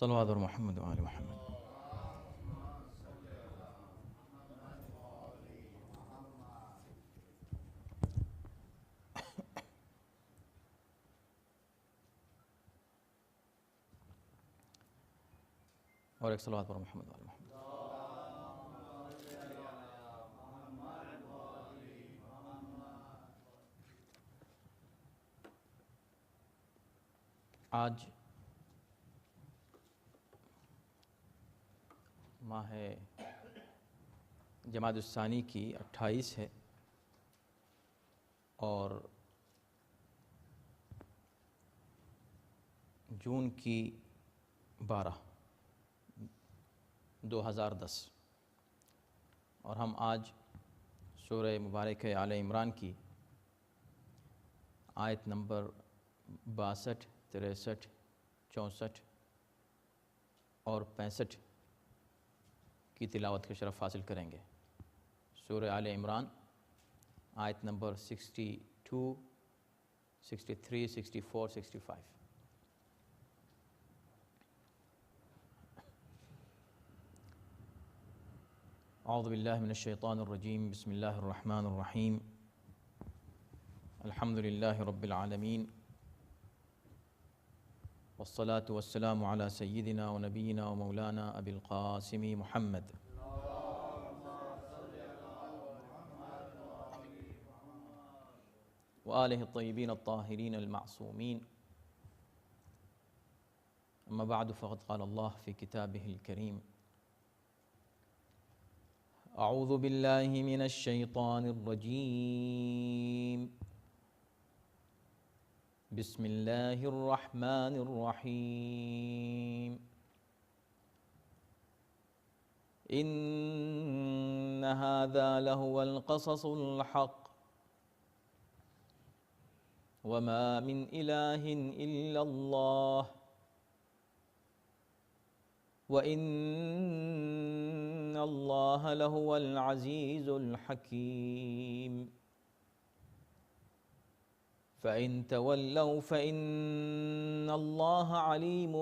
صلوات اور محمد و آل محمد۔ اور ایک صلوات پر محمد و آل محمد۔ آج ماہ جمادی الثانی کی 28 ہے اور جون کی 12 2010 اور ہم آج سورہ مبارک آل عمران کی آیت نمبر 62، 63، 64 اور 65 کی تلاوت کا شرف حاصل کریں گے۔ سورہ آل عمران آیت نمبر 62، 63، 64، 65۔ اعوذ باللہ من الشیطان الرجیم، بسم اللہ الرحمن الرحیم، الحمد للہ رب العالمین، والصلاة والسلام علی سیدنا و نبینا و مولانا ابی القاسم محمد وآلہ الطیبین الطاہرین المعصومین، اما بعد فقد قال اللہ فی کتابہ الکریم: اعوذ باللہ من الشیطان الرجیم، بسم اللہ الرحمن الرحیم، ان هذا لهو القصص الحق وما من الہ الا اللہ وَإِنَّ اللَّهَ لَهُوَ الْعَزِيزُ الْحَكِيمُ فَإِن تَوَلَّوْا فَإِنَّ اللَّهَ عَلِيمٌ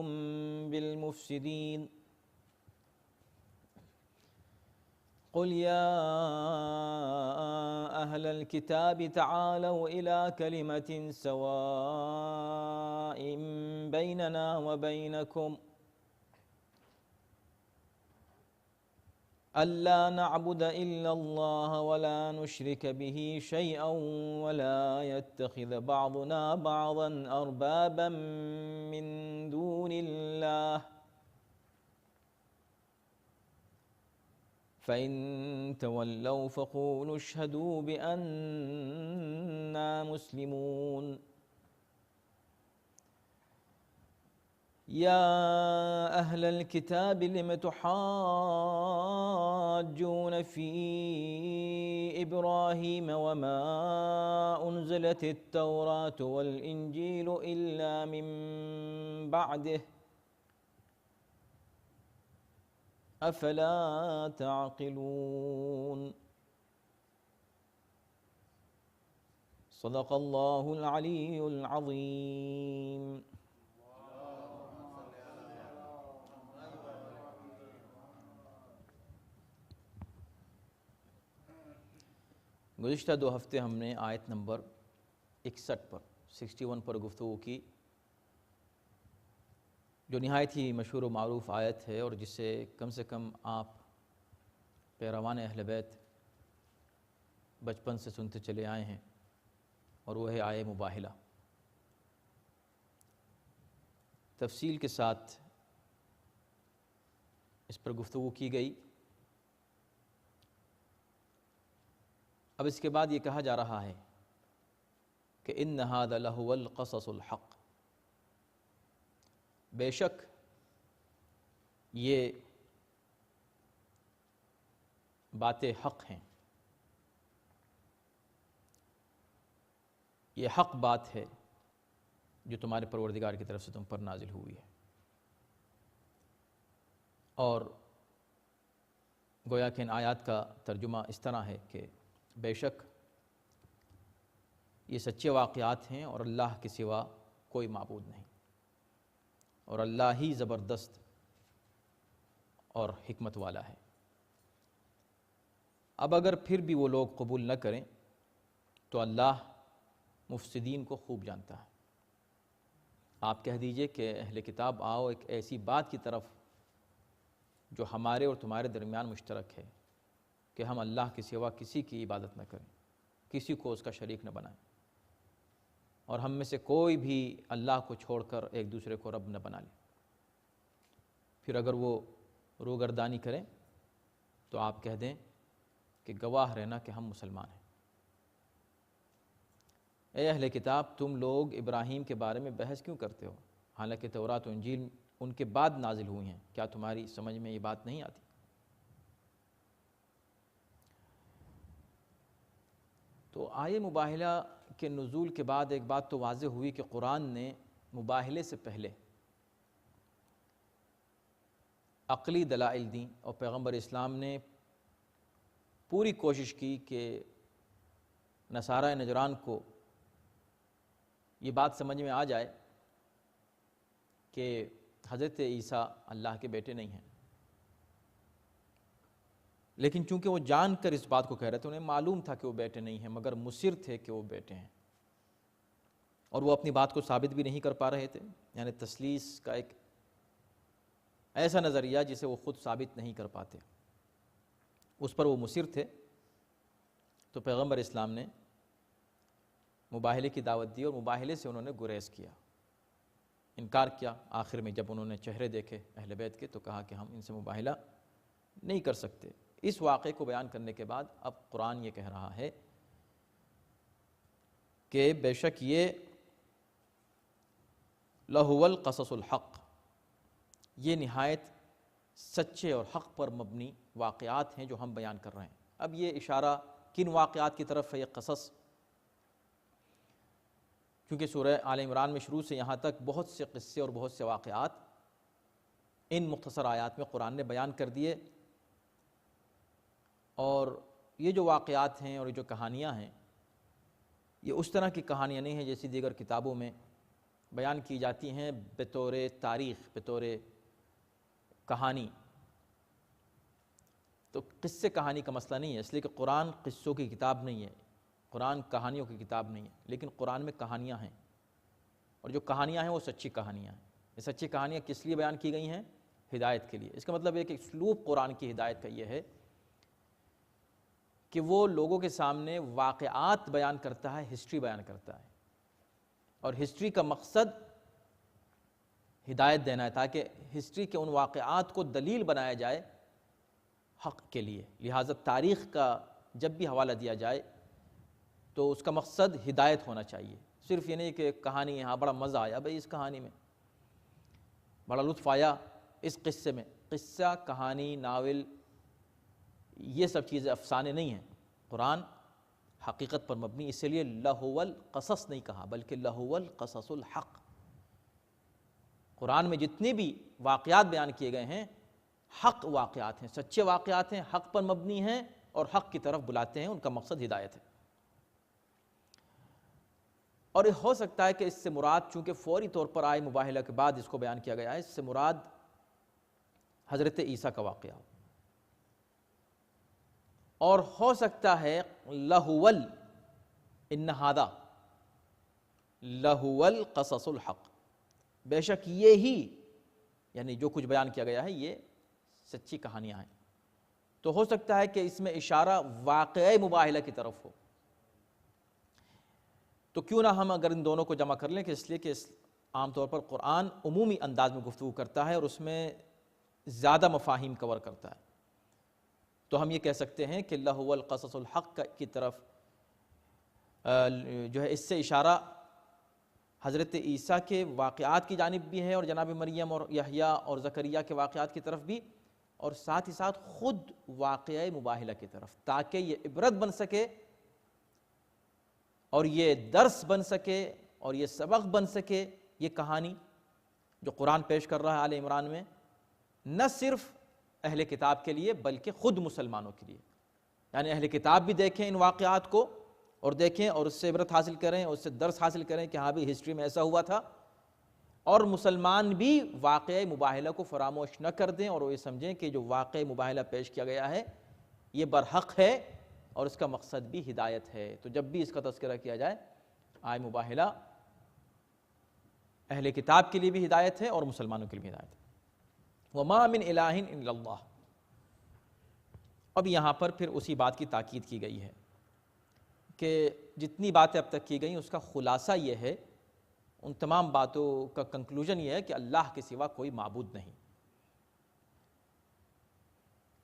بِالْمُفْسِدِينَ قُلْ يَا أَهْلَ الْكِتَابِ تَعَالَوْا إِلَى كَلِمَةٍ سَوَاءٍ بَيْنَنَا وَبَيْنَكُمْ أَلَّا نَعْبُدَ إِلَّا اللَّهَ وَلَا نُشْرِكَ بِهِ شَيْئًا وَلَا يَتَّخِذَ بَعْضُنَا بَعْضًا أَرْبَابًا مِّن دُونِ اللَّهِ فَإِن تَوَلَّوْا فَقُولُوا اشْهَدُوا بِأَنَّا مُسْلِمُونَ يَا أَهْلَ الْكِتَابِ لِمَ تُحَاجُّونَ فِي إِبْرَاهِيمَ وَمَا أُنزِلَتِ التَّوْرَاةُ وَالْإِنْجِيلُ إِلَّا مِن بَعْدِهِ أَفَلَا تَعْقِلُونَ صدق اللہ العلی العظیم۔ گزشتہ 2 ہفتے ہم نے آیت نمبر 61 پر گفتگو کی، جو نہایت ہی مشہور و معروف آیت ہے اور جسے کم سے کم آپ پیروان اہل بیت بچپن سے سنتے چلے آئے ہیں، اور وہ ہے آیہ مباہلہ۔ تفصیل کے ساتھ اس پر گفتگو کی گئی۔ اب اس کے بعد یہ کہا جا رہا ہے کہ ان ھذا لہو القصص الحق، بے شک یہ باتیں حق ہیں، یہ حق بات ہے جو تمہارے پروردگار کی طرف سے تم پر نازل ہوئی ہے۔ اور گویا کہ ان آیات کا ترجمہ اس طرح ہے کہ بے شک یہ سچے واقعات ہیں اور اللہ کے سوا کوئی معبود نہیں، اور اللہ ہی زبردست اور حکمت والا ہے۔ اب اگر پھر بھی وہ لوگ قبول نہ کریں تو اللہ مفسدین کو خوب جانتا ہے۔ آپ کہہ دیجئے کہ اہل کتاب آؤ ایک ایسی بات کی طرف جو ہمارے اور تمہارے درمیان مشترک ہے، کہ ہم اللہ کے سوا کسی کی عبادت نہ کریں، کسی کو اس کا شریک نہ بنائیں، اور ہم میں سے کوئی بھی اللہ کو چھوڑ کر ایک دوسرے کو رب نہ بنا لے۔ پھر اگر وہ روگردانی کریں تو آپ کہہ دیں کہ گواہ رہنا کہ ہم مسلمان ہیں۔ اے اہل کتاب، تم لوگ ابراہیم کے بارے میں بحث کیوں کرتے ہو، حالانکہ تورات و انجیل ان کے بعد نازل ہوئی ہیں؟ کیا تمہاری سمجھ میں یہ بات نہیں آتی؟ تو آیے مباہلہ کے نزول کے بعد ایک بات تو واضح ہوئی کہ قرآن نے مباہلے سے پہلے عقلی دلائل دیں، اور پیغمبر اسلام نے پوری کوشش کی کہ نصارہ نجران کو یہ بات سمجھ میں آ جائے کہ حضرت عیسیٰ اللہ کے بیٹے نہیں ہیں۔ لیکن چونکہ وہ جان کر اس بات کو کہہ رہے تھے، انہیں معلوم تھا کہ وہ بیٹے نہیں ہیں، مگر مصر تھے کہ وہ بیٹے ہیں، اور وہ اپنی بات کو ثابت بھی نہیں کر پا رہے تھے۔ یعنی تثلیث کا ایک ایسا نظریہ جسے وہ خود ثابت نہیں کر پاتے، اس پر وہ مصر تھے۔ تو پیغمبر اسلام نے مباہلے کی دعوت دی، اور مباہلے سے انہوں نے گریز کیا، انکار کیا۔ آخر میں جب انہوں نے چہرے دیکھے اہل بیت کے تو کہا کہ ہم ان سے مباہلہ نہیں کر سکتے۔ اس واقعے کو بیان کرنے کے بعد اب قرآن یہ کہہ رہا ہے کہ بے شک یہ لَهُوَ الْقَصَصُ الْحَقُّ، یہ نہایت سچے اور حق پر مبنی واقعات ہیں جو ہم بیان کر رہے ہیں۔ اب یہ اشارہ کن واقعات کی طرف ہے یہ قصص؟ کیونکہ سورہ آل عمران میں شروع سے یہاں تک بہت سے قصے اور بہت سے واقعات ان مختصر آیات میں قرآن نے بیان کر دیے، اور یہ جو واقعات ہیں اور یہ جو کہانیاں ہیں، یہ اس طرح کی کہانیاں نہیں ہیں جیسی دیگر کتابوں میں بیان کی جاتی ہیں بطور تاریخ، بطور کہانی۔ تو قصے کہانی کا مسئلہ نہیں ہے، اس لیے کہ قرآن قصوں کی کتاب نہیں ہے، قرآن کہانیوں کی کتاب نہیں ہے، لیکن قرآن میں کہانیاں ہیں، اور جو کہانیاں ہیں وہ سچی کہانیاں ہیں۔ یہ سچی کہانیاں کس لیے بیان کی گئی ہیں؟ ہدایت کے لیے۔ اس کا مطلب ہے کہ اسلوب قرآن کی ہدایت کا یہ ہے کہ وہ لوگوں کے سامنے واقعات بیان کرتا ہے، ہسٹری بیان کرتا ہے، اور ہسٹری کا مقصد ہدایت دینا ہے، تاکہ ہسٹری کے ان واقعات کو دلیل بنایا جائے حق کے لیے۔ لہٰذا تاریخ کا جب بھی حوالہ دیا جائے تو اس کا مقصد ہدایت ہونا چاہیے، صرف یہ نہیں کہ کہانی یہاں بڑا مزہ آیا بھئی اس کہانی میں، بڑا لطف آیا اس قصے میں۔ قصہ، کہانی، ناول، یہ سب چیزیں افسانے نہیں ہیں، قرآن حقیقت پر مبنی، اس لیے لَهُوَ الْقَصَص نہیں کہا بلکہ لَهُوَ الْقَصَصُ الْحَقُّ۔ قرآن میں جتنے بھی واقعات بیان کیے گئے ہیں حق واقعات ہیں، سچے واقعات ہیں، حق پر مبنی ہیں، اور حق کی طرف بلاتے ہیں، ان کا مقصد ہدایت ہے۔ اور یہ ہو سکتا ہے کہ اس سے مراد، چونکہ فوری طور پر آئے مباہلہ کے بعد اس کو بیان کیا گیا ہے، اس سے مراد حضرت عیسیٰ کا واقعہ ہو، اور ہو سکتا ہے لَهُوَ إِنَّ هَذَا لَهُوَ الْقَصَصُ الْحَقُّ، بے شک یہی، یعنی جو کچھ بیان کیا گیا ہے یہ سچی کہانیاں ہیں۔ تو ہو سکتا ہے کہ اس میں اشارہ واقعہ مباہلہ کی طرف ہو۔ تو کیوں نہ ہم اگر ان دونوں کو جمع کر لیں، کہ اس لیے کہ عام طور پر قرآن عمومی انداز میں گفتگو کرتا ہے اور اس میں زیادہ مفاہیم کور کرتا ہے، تو ہم یہ کہہ سکتے ہیں کہ لَهُوَ الْقَصَصُ الْحَقُّ کی طرف جو ہے اس سے اشارہ حضرت عیسیٰ کے واقعات کی جانب بھی ہے، اور جناب مریم اور یحییٰ اور زکریا کے واقعات کی طرف بھی، اور ساتھ ہی ساتھ خود واقعہ مباہلہ کی طرف، تاکہ یہ عبرت بن سکے اور یہ درس بن سکے اور یہ سبق بن سکے، یہ کہانی جو قرآن پیش کر رہا ہے آل عمران میں، نہ صرف اہل کتاب کے لیے بلکہ خود مسلمانوں کے لیے۔ یعنی اہل کتاب بھی دیکھیں ان واقعات کو اور دیکھیں اور اس سے عبرت حاصل کریں اور اس سے درس حاصل کریں کہ ہاں بھی ہسٹری میں ایسا ہوا تھا، اور مسلمان بھی واقعہ مباہلہ کو فراموش نہ کر دیں اور وہ یہ سمجھیں کہ جو واقعہ مباہلہ پیش کیا گیا ہے یہ برحق ہے اور اس کا مقصد بھی ہدایت ہے. تو جب بھی اس کا تذکرہ کیا جائے آئے مباہلہ اہل کتاب کے لیے بھی ہدایت ہے اور مسلمانوں کے لیے بھی ہدایت ہے. وَمَا مِنْ إِلَٰهٍ إِلَّا اللَّهُ. اب یہاں پر پھر اسی بات کی تاکید کی گئی ہے کہ جتنی باتیں اب تک کی گئیں اس کا خلاصہ یہ ہے، ان تمام باتوں کا کنکلوژن یہ ہے کہ اللہ کے سوا کوئی معبود نہیں.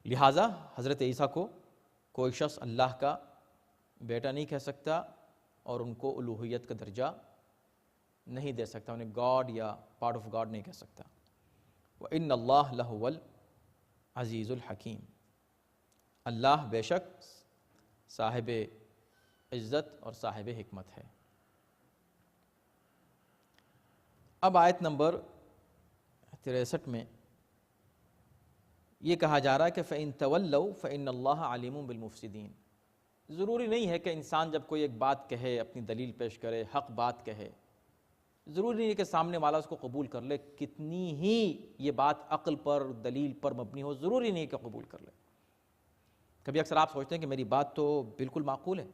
لہٰذا حضرت عیسیٰ کو کوئی شخص اللہ کا بیٹا نہیں کہہ سکتا اور ان کو الوہیت کا درجہ نہیں دے سکتا، انہیں گاڈ یا پارٹ آف گاڈ نہیں کہہ سکتا. وَإِنَّ اللَّهَ لَهُوَ الْعَزِيزُ الْحَكِيمُ. اللہ بے شک صاحب عزت اور صاحب حکمت ہے. اب آیت نمبر 63 میں یہ کہا جا رہا ہے کہ فَإِن تَوَلَّوْا فَإِنَّ اللَّهَ عَلِيمٌ بِالْمُفْسِدِينَ. ضروری نہیں ہے کہ انسان جب کوئی ایک بات کہے، اپنی دلیل پیش کرے، حق بات کہے، ضروری نہیں ہے کہ سامنے والا اس کو قبول کر لے. کتنی ہی یہ بات عقل پر دلیل پر مبنی ہو، ضروری نہیں کہ قبول کر لے. کبھی اکثر آپ سوچتے ہیں کہ میری بات تو بالکل معقول ہے،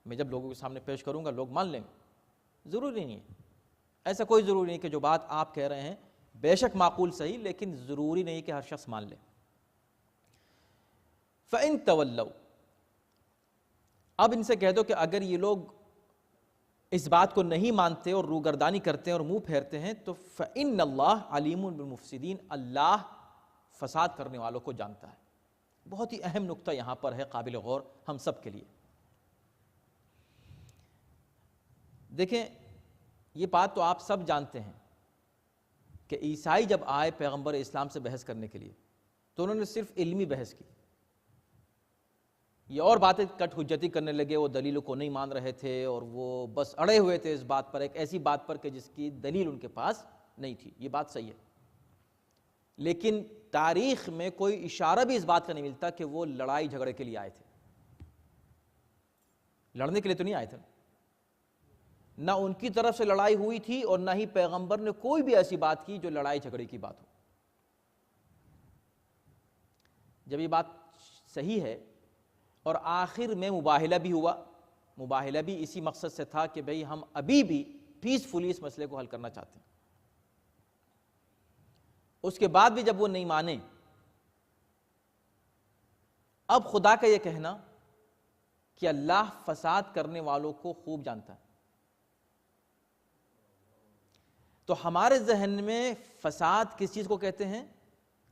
میں جب لوگوں کے سامنے پیش کروں گا لوگ مان لیں گے. ضروری نہیں ہے، ایسا کوئی ضروری نہیں کہ جو بات آپ کہہ رہے ہیں بے شک معقول صحیح، لیکن ضروری نہیں کہ ہر شخص مان لے. فَإِن تَوَلَّوْا. اب ان سے کہہ دو کہ اگر یہ لوگ اس بات کو نہیں مانتے اور روگردانی کرتے ہیں اور منہ پھیرتے ہیں تو فَإِنَّ اللَّهَ عَلِيمٌ بِالْمُفْسِدِينَ. اللہ فساد کرنے والوں کو جانتا ہے. بہت ہی اہم نقطہ یہاں پر ہے، قابل غور ہم سب کے لیے. دیکھیں یہ بات تو آپ سب جانتے ہیں کہ عیسائی جب آئے پیغمبر اسلام سے بحث کرنے کے لیے تو انہوں نے صرف علمی بحث کی. یہ اور باتیں کٹ حجتی کرنے لگے، وہ دلیلوں کو نہیں مان رہے تھے اور وہ بس اڑے ہوئے تھے اس بات پر، ایک ایسی بات پر کہ جس کی دلیل ان کے پاس نہیں تھی. یہ بات صحیح ہے، لیکن تاریخ میں کوئی اشارہ بھی اس بات کا نہیں ملتا کہ وہ لڑائی جھگڑے کے لیے آئے تھے. لڑنے کے لیے تو نہیں آئے تھے، نہ ان کی طرف سے لڑائی ہوئی تھی اور نہ ہی پیغمبر نے کوئی بھی ایسی بات کی جو لڑائی جھگڑے کی بات ہو. جب یہ بات صحیح ہے اور آخر میں مباہلہ بھی ہوا، مباہلہ بھی اسی مقصد سے تھا کہ بھئی ہم ابھی بھی پیسفلی اس مسئلے کو حل کرنا چاہتے ہیں. اس کے بعد بھی جب وہ نہیں مانے، اب خدا کا یہ کہنا کہ اللہ فساد کرنے والوں کو خوب جانتا ہے. تو ہمارے ذہن میں فساد کس چیز کو کہتے ہیں؟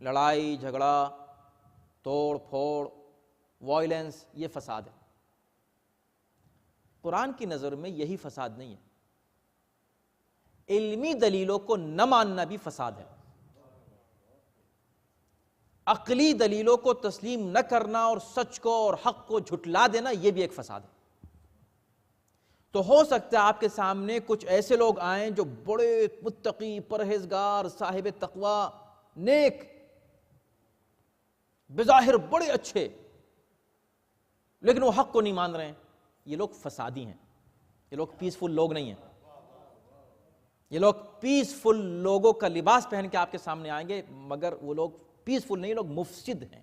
لڑائی جھگڑا، توڑ پھوڑ، وائلنس، یہ فساد ہے. قرآن کی نظر میں یہی فساد نہیں ہے. علمی دلیلوں کو نہ ماننا بھی فساد ہے. عقلی دلیلوں کو تسلیم نہ کرنا اور سچ کو اور حق کو جھٹلا دینا یہ بھی ایک فساد ہے. تو ہو سکتا ہے آپ کے سامنے کچھ ایسے لوگ آئیں جو بڑے متقی، پرہیزگار، صاحب تقوی، نیک، بظاہر بڑے اچھے، لیکن وہ حق کو نہیں مان رہے ہیں. یہ لوگ فسادی ہیں، یہ لوگ پیسفل لوگ نہیں ہیں. یہ لوگ پیسفل لوگوں کا لباس پہن کے آپ کے سامنے آئیں گے، مگر وہ لوگ پیسفل نہیں، یہ لوگ مفسد ہیں،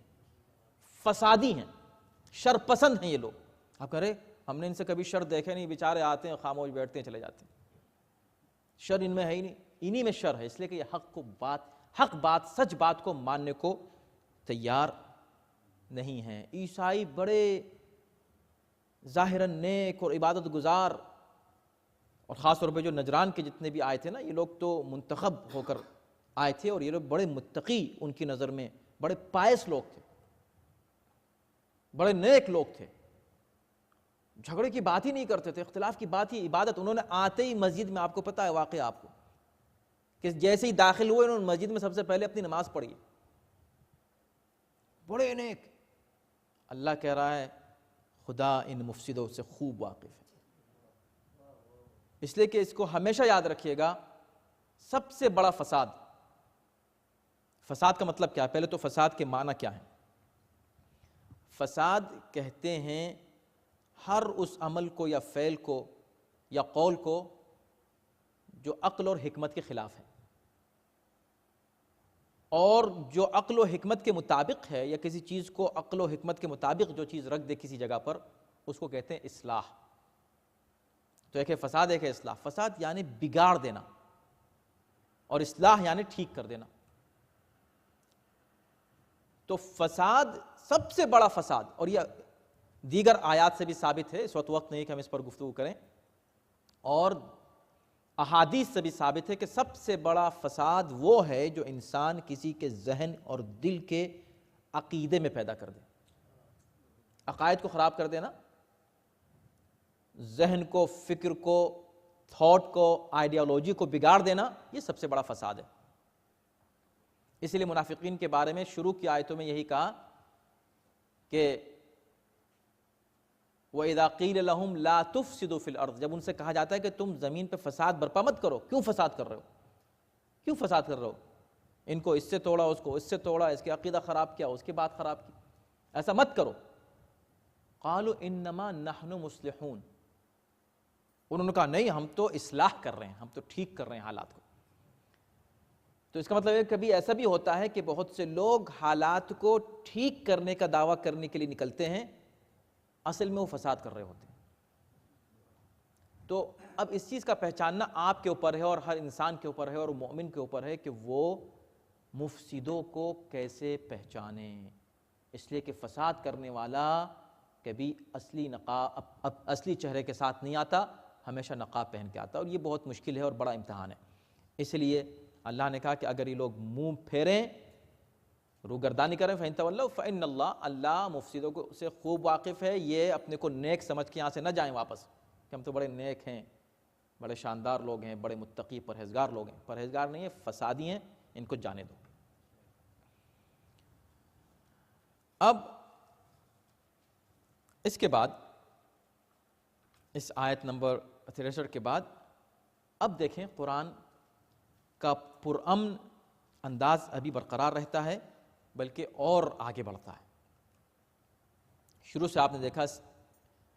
فسادی ہیں، شر پسند ہیں. یہ لوگ آپ کہہ رہے ہم نے ان سے کبھی شر دیکھے نہیں، بیچارے آتے ہیں خاموش بیٹھتے ہیں چلے جاتے ہیں، شر ان میں ہے ہی نہیں. انہی میں شر ہے، اس لیے کہ یہ حق بات سچ بات کو ماننے کو تیار نہیں ہیں. عیسائی بڑے ظاہراً نیک اور عبادت گزار، اور خاص طور پہ جو نجران کے جتنے بھی آئے تھے نا، یہ لوگ تو منتخب ہو کر آئے تھے اور یہ لوگ بڑے متقی ان کی نظر میں، بڑے پائس لوگ تھے، بڑے نیک لوگ تھے. جھگڑے کی بات ہی نہیں کرتے تھے، اختلاف کی بات ہی، عبادت. انہوں نے آتے ہی مسجد میں، آپ کو پتہ ہے واقعہ آپ کو، کہ جیسے ہی داخل ہوئے انہوں نے مسجد میں سب سے پہلے اپنی نماز پڑھی. بڑے نیک. اللہ کہہ رہا ہے خدا ان مفسدوں سے خوب واقف ہے. اس لیے کہ اس کو ہمیشہ یاد رکھیے گا، سب سے بڑا فساد کا مطلب کیا ہے؟ پہلے تو فساد کے معنی کیا ہے؟ فساد کہتے ہیں ہر اس عمل کو یا فعل کو یا قول کو جو عقل اور حکمت کے خلاف ہے. اور جو عقل و حکمت کے مطابق ہے، یا کسی چیز کو عقل و حکمت کے مطابق جو چیز رکھ دے کسی جگہ پر، اس کو کہتے ہیں اصلاح۔ تو ایک ہے فساد، ایک ہے اصلاح۔ فساد یعنی بگاڑ دینا، اور اصلاح یعنی ٹھیک کر دینا۔ تو فساد، سب سے بڑا فساد، اور یہ دیگر آیات سے بھی ثابت ہے، اس وقت نہیں کہ ہم اس پر گفتگو کریں، اور احادیث سے بھی ثابت ہے کہ سب سے بڑا فساد وہ ہے جو انسان کسی کے ذہن اور دل کے عقیدے میں پیدا کر دے، عقائد کو خراب کر دینا، ذہن کو، فکر کو، تھاٹ کو، آئیڈیالوجی کو بگاڑ دینا، یہ سب سے بڑا فساد ہے۔ اس لیے منافقین کے بارے میں شروع کی آیتوں میں یہی کہا کہ وَإِذَا قِيلَ لَهُمْ لَا تُفْسِدُوا فِي الْأَرْضِ، جب ان سے کہا جاتا ہے کہ تم زمین پہ فساد برپا مت کرو، کیوں فساد کر رہے ہو؟ کیوں فساد کر رہے ہو؟ ان کو اس سے توڑا، اس کو اس سے توڑا، اس کے عقیدہ خراب کیا، اس کی بات خراب کی، ایسا مت کرو۔ قَالُوا إِنَّمَا نَحْنُ مُصْلِحُونَ، انہوں نے کہا نہیں، ہم تو اصلاح کر رہے ہیں، ہم تو ٹھیک کر رہے ہیں حالات کو۔ تو اس کا مطلب ہے کبھی ایسا بھی ہوتا ہے کہ بہت سے لوگ حالات کو ٹھیک کرنے کا دعویٰ کرنے کے لیے نکلتے ہیں، اصل میں وہ فساد کر رہے ہوتے ہیں۔ تو اب اس چیز کا پہچاننا آپ کے اوپر ہے، اور ہر انسان کے اوپر ہے، اور مومن کے اوپر ہے کہ وہ مفسدوں کو کیسے پہچانے۔ اس لیے کہ فساد کرنے والا کبھی اصلی چہرے کے ساتھ نہیں آتا، ہمیشہ نقاب پہن کے آتا، اور یہ بہت مشکل ہے اور بڑا امتحان ہے۔ اس لیے اللہ نے کہا کہ اگر یہ لوگ منہ پھیریں، روگردانی کریں، فَإِن تَوَلَّوْا فَإِنَّ اللَّهَ، اللہ مفسدوں کو سے خوب واقف ہے، یہ اپنے کو نیک سمجھ کے یہاں سے نہ جائیں واپس کہ ہم تو بڑے نیک ہیں، بڑے شاندار لوگ ہیں، بڑے متقی پرہیزگار لوگ ہیں۔ پرہیزگار نہیں ہیں، فسادی ہیں، ان کو جانے دو۔ اب اس کے بعد، اس آیت نمبر 63 کے بعد، اب دیکھیں قرآن کا پرامن انداز ابھی برقرار رہتا ہے، بلکہ اور آگے بڑھتا ہے۔ شروع سے آپ نے دیکھا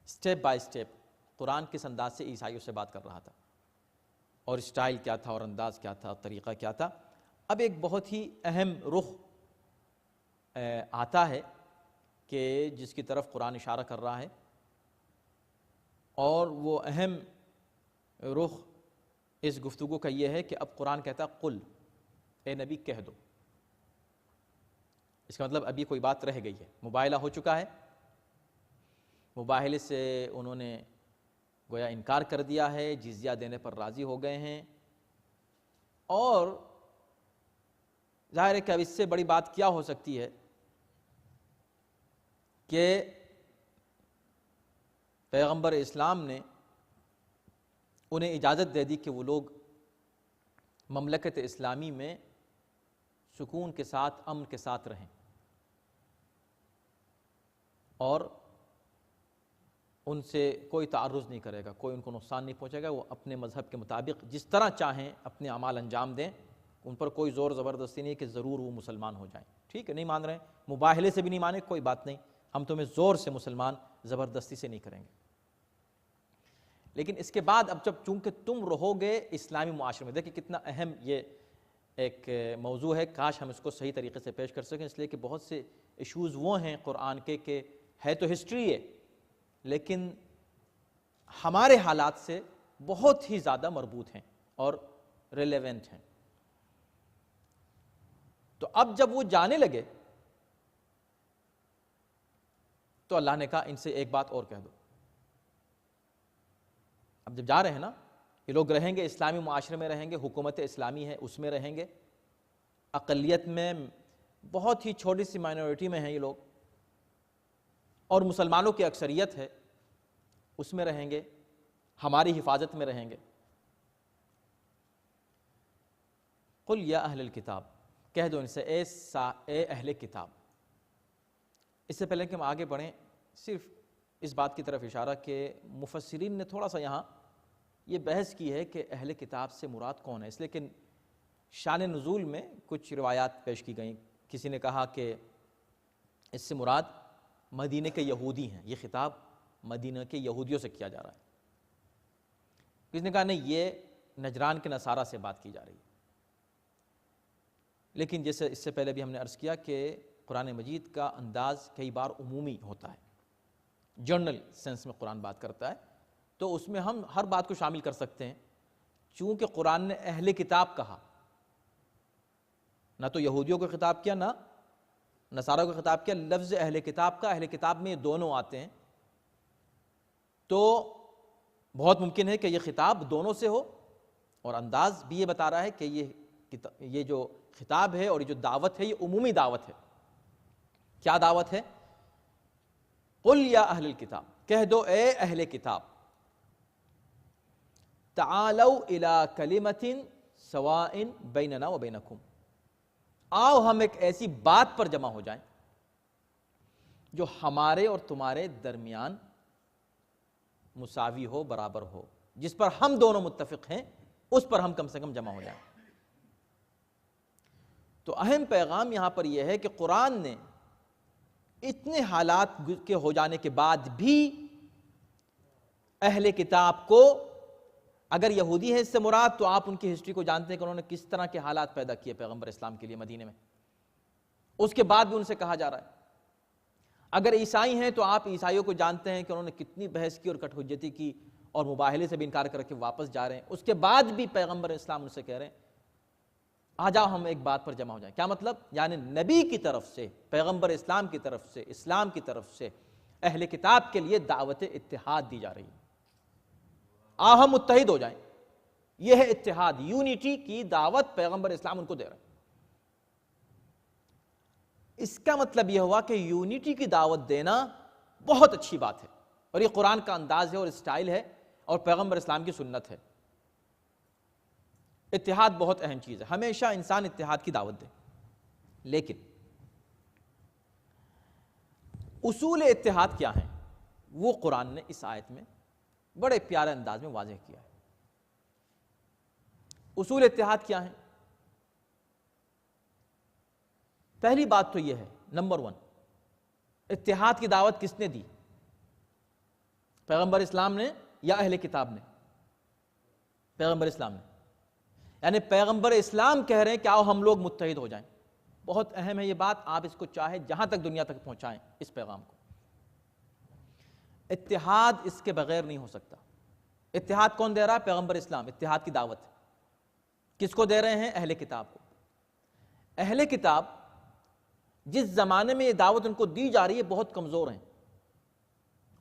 سٹیپ بائی سٹیپ قرآن کس انداز سے عیسائیوں سے بات کر رہا تھا، اور اسٹائل کیا تھا، اور انداز کیا تھا، طریقہ کیا تھا۔ اب ایک بہت ہی اہم رخ آتا ہے کہ جس کی طرف قرآن اشارہ کر رہا ہے، اور وہ اہم رخ اس گفتگو کا یہ ہے کہ اب قرآن کہتا قل، اے نبی کہہ دو۔ اس کا مطلب ابھی کوئی بات رہ گئی ہے، مباہلہ ہو چکا ہے، مباہلے سے انہوں نے گویا انکار کر دیا ہے، جزیہ دینے پر راضی ہو گئے ہیں، اور ظاہر ہے کہ اب اس سے بڑی بات کیا ہو سکتی ہے کہ پیغمبر اسلام نے انہیں اجازت دے دی کہ وہ لوگ مملکت اسلامی میں سکون کے ساتھ، امن کے ساتھ رہیں، اور ان سے کوئی تعرض نہیں کرے گا، کوئی ان کو نقصان نہیں پہنچے گا، وہ اپنے مذہب کے مطابق جس طرح چاہیں اپنے اعمال انجام دیں، ان پر کوئی زور زبردستی نہیں کہ ضرور وہ مسلمان ہو جائیں۔ ٹھیک ہے، نہیں مان رہے ہیں، مباہلے سے بھی نہیں مانے، کوئی بات نہیں، ہم تمہیں زور سے مسلمان زبردستی سے نہیں کریں گے۔ لیکن اس کے بعد اب جب چونکہ تم رہو گے اسلامی معاشرے میں، دیکھیں کتنا اہم یہ ایک موضوع ہے، کاش ہم اس کو صحیح طریقے سے پیش کر سکیں، اس لیے کہ بہت سے ایشوز وہ ہیں قرآن کے کہ ہے تو ہسٹری ہے، لیکن ہمارے حالات سے بہت ہی زیادہ مربوط ہیں اور ریلیونٹ ہیں۔ تو اب جب وہ جانے لگے تو اللہ نے کہا ان سے ایک بات اور کہہ دو۔ اب جب جا رہے ہیں نا، یہ لوگ رہیں گے اسلامی معاشرے میں، رہیں گے، حکومت اسلامی ہے اس میں رہیں گے، اقلیت میں بہت ہی چھوٹی سی مائنورٹی میں ہیں یہ لوگ، اور مسلمانوں کی اکثریت ہے اس میں رہیں گے، ہماری حفاظت میں رہیں گے۔ قل یا اہل الکتاب، کہہ دو ان سے اے اہل کتاب۔ اس سے پہلے کہ ہم آگے بڑھیں، صرف اس بات کی طرف اشارہ کہ مفسرین نے تھوڑا سا یہاں یہ بحث کی ہے کہ اہل کتاب سے مراد کون ہے، اس لیے کہ شان نزول میں کچھ روایات پیش کی گئیں۔ کسی نے کہا کہ اس سے مراد مدینہ کے یہودی ہیں، یہ خطاب مدینہ کے یہودیوں سے کیا جا رہا ہے۔ کسی نے کہا نہیں، یہ نجران کے نصارہ سے بات کی جا رہی ہے۔ لیکن جیسے اس سے پہلے بھی ہم نے عرض کیا کہ قرآن مجید کا انداز کئی بار عمومی ہوتا ہے، جنرل سینس میں قرآن بات کرتا ہے، تو اس میں ہم ہر بات کو شامل کر سکتے ہیں۔ چونکہ قرآن نے اہل کتاب کہا، نہ تو یہودیوں کو خطاب کیا نہ نصاریٰ کو خطاب کیا، لفظ اہل کتاب کا، اہل کتاب میں یہ دونوں آتے ہیں، تو بہت ممکن ہے کہ یہ خطاب دونوں سے ہو، اور انداز بھی یہ بتا رہا ہے کہ یہ جو خطاب ہے اور یہ جو دعوت ہے یہ عمومی دعوت ہے۔ کیا دعوت ہے؟ قل یا اہل الکتاب، کہہ دو اے اہل کتاب، تعالوا الی کلمۃ سواء بیننا و بینکم، آؤ ہم ایک ایسی بات پر جمع ہو جائیں جو ہمارے اور تمہارے درمیان مساوی ہو، برابر ہو، جس پر ہم دونوں متفق ہیں اس پر ہم کم سے کم جمع ہو جائیں۔ تو اہم پیغام یہاں پر یہ ہے کہ قرآن نے اتنے حالات کے ہو جانے کے بعد بھی اہل کتاب کو، اگر یہودی ہے اس سے مراد، تو آپ ان کی ہسٹری کو جانتے ہیں کہ انہوں نے کس طرح کے حالات پیدا کیے پیغمبر اسلام کے لیے مدینے میں، اس کے بعد بھی ان سے کہا جا رہا ہے۔ اگر عیسائی ہیں تو آپ عیسائیوں کو جانتے ہیں کہ انہوں نے کتنی بحث کی اور کٹ حجتی کی اور مباہلے سے بھی انکار کر کے واپس جا رہے ہیں، اس کے بعد بھی پیغمبر اسلام ان سے کہہ رہے ہیں آ جاؤ ہم ایک بات پر جمع ہو جائیں۔ کیا مطلب؟ یعنی نبی کی طرف سے، پیغمبر اسلام کی طرف سے، اسلام کی طرف سے اہل کتاب کے لیے دعوت اتحاد دی جا رہی ہے، ہم متحد ہو جائیں۔ یہ ہے اتحاد، یونٹی کی دعوت پیغمبر اسلام ان کو دے رہے ہیں۔ اس کا مطلب یہ ہوا کہ یونٹی کی دعوت دینا بہت اچھی بات ہے، اور یہ قرآن کا انداز ہے اور اسٹائل ہے اور پیغمبر اسلام کی سنت ہے۔ اتحاد بہت اہم چیز ہے، ہمیشہ انسان اتحاد کی دعوت دے، لیکن اصول اتحاد کیا ہیں وہ قرآن نے اس آیت میں بڑے پیارے انداز میں واضح کیا ہے۔ اصول اتحاد کیا ہیں؟ پہلی بات تو یہ ہے، نمبر 1، اتحاد کی دعوت کس نے دی؟ پیغمبر اسلام نے یا اہل کتاب نے؟ پیغمبر اسلام نے۔ یعنی پیغمبر اسلام کہہ رہے ہیں کہ آؤ ہم لوگ متحد ہو جائیں۔ بہت اہم ہے یہ بات، آپ اس کو چاہے جہاں تک دنیا تک پہنچائیں اس پیغام کو۔ اتحاد اس کے بغیر نہیں ہو سکتا۔ اتحاد کون دے رہا ہے؟ پیغمبر اسلام۔ اتحاد کی دعوت کس کو دے رہے ہیں؟ اہل کتاب کو۔ اہل کتاب جس زمانے میں یہ دعوت ان کو دی جا رہی ہے بہت کمزور ہیں،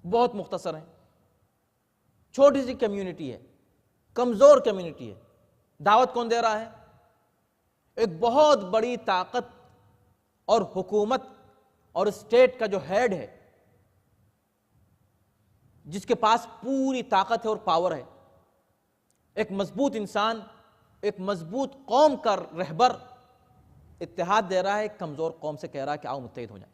بہت مختصر ہیں، چھوٹی سی کمیونٹی ہے، کمزور کمیونٹی ہے۔ دعوت کون دے رہا ہے؟ ایک بہت بڑی طاقت اور حکومت اور اسٹیٹ کا جو ہیڈ ہے، جس کے پاس پوری طاقت ہے اور پاور ہے، ایک مضبوط انسان، ایک مضبوط قوم کا رہبر اتحاد دے رہا ہے، ایک کمزور قوم سے کہہ رہا ہے کہ آؤ متحد ہو جائیں۔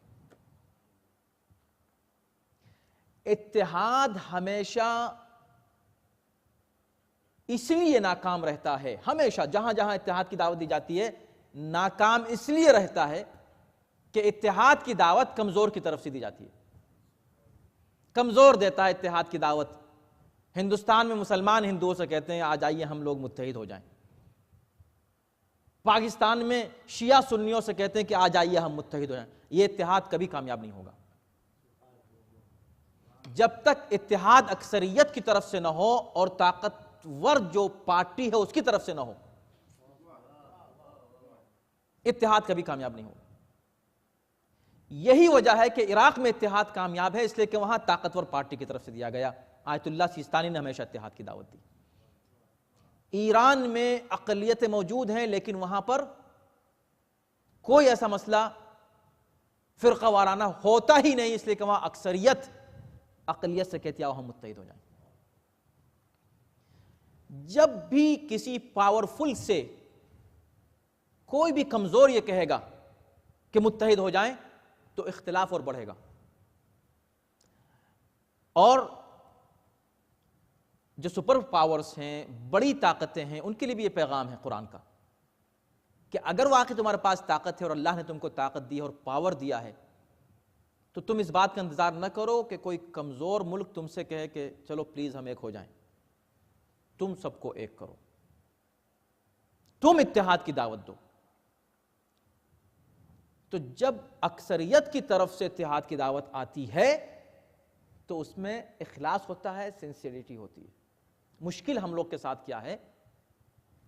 اتحاد ہمیشہ اس لیے ناکام رہتا ہے، ہمیشہ جہاں جہاں اتحاد کی دعوت دی جاتی ہے ناکام اس لیے رہتا ہے کہ اتحاد کی دعوت کمزور کی طرف سے دی جاتی ہے۔ کمزور دیتا ہے اتحاد کی دعوت۔ ہندوستان میں مسلمان ہندوؤں سے کہتے ہیں آ جائیے ہم لوگ متحد ہو جائیں۔ پاکستان میں شیعہ سنیوں سے کہتے ہیں کہ آ جائیے ہم متحد ہو جائیں۔ یہ اتحاد کبھی کامیاب نہیں ہوگا جب تک اتحاد اکثریت کی طرف سے نہ ہو اور طاقتور جو پارٹی ہے اس کی طرف سے نہ ہو، اتحاد کبھی کامیاب نہیں ہوگا۔ یہی وجہ ہے کہ عراق میں اتحاد کامیاب ہے، اس لیے کہ وہاں طاقتور پارٹی کی طرف سے دیا گیا۔ آیت اللہ سیستانی نے ہمیشہ اتحاد کی دعوت دی۔ ایران میں اقلیتیں موجود ہیں لیکن وہاں پر کوئی ایسا مسئلہ فرقہ وارانہ ہوتا ہی نہیں، اس لیے کہ وہاں اکثریت اقلیت سے کہتی آؤ ہم متحد ہو جائیں۔ جب بھی کسی پاورفل سے کوئی بھی کمزور یہ کہے گا کہ متحد ہو جائیں تو اختلاف اور بڑھے گا۔ اور جو سپر پاورز ہیں، بڑی طاقتیں ہیں، ان کے لیے بھی یہ پیغام ہے قرآن کا کہ اگر واقعی تمہارے پاس طاقت ہے اور اللہ نے تم کو طاقت دی ہے اور پاور دیا ہے تو تم اس بات کا انتظار نہ کرو کہ کوئی کمزور ملک تم سے کہے کہ چلو پلیز ہم ایک ہو جائیں۔ تم سب کو ایک کرو، تم اتحاد کی دعوت دو۔ تو جب اکثریت کی طرف سے اتحاد کی دعوت آتی ہے تو اس میں اخلاص ہوتا ہے، سنسیریٹی ہوتی ہے۔ مشکل ہم لوگ کے ساتھ کیا ہے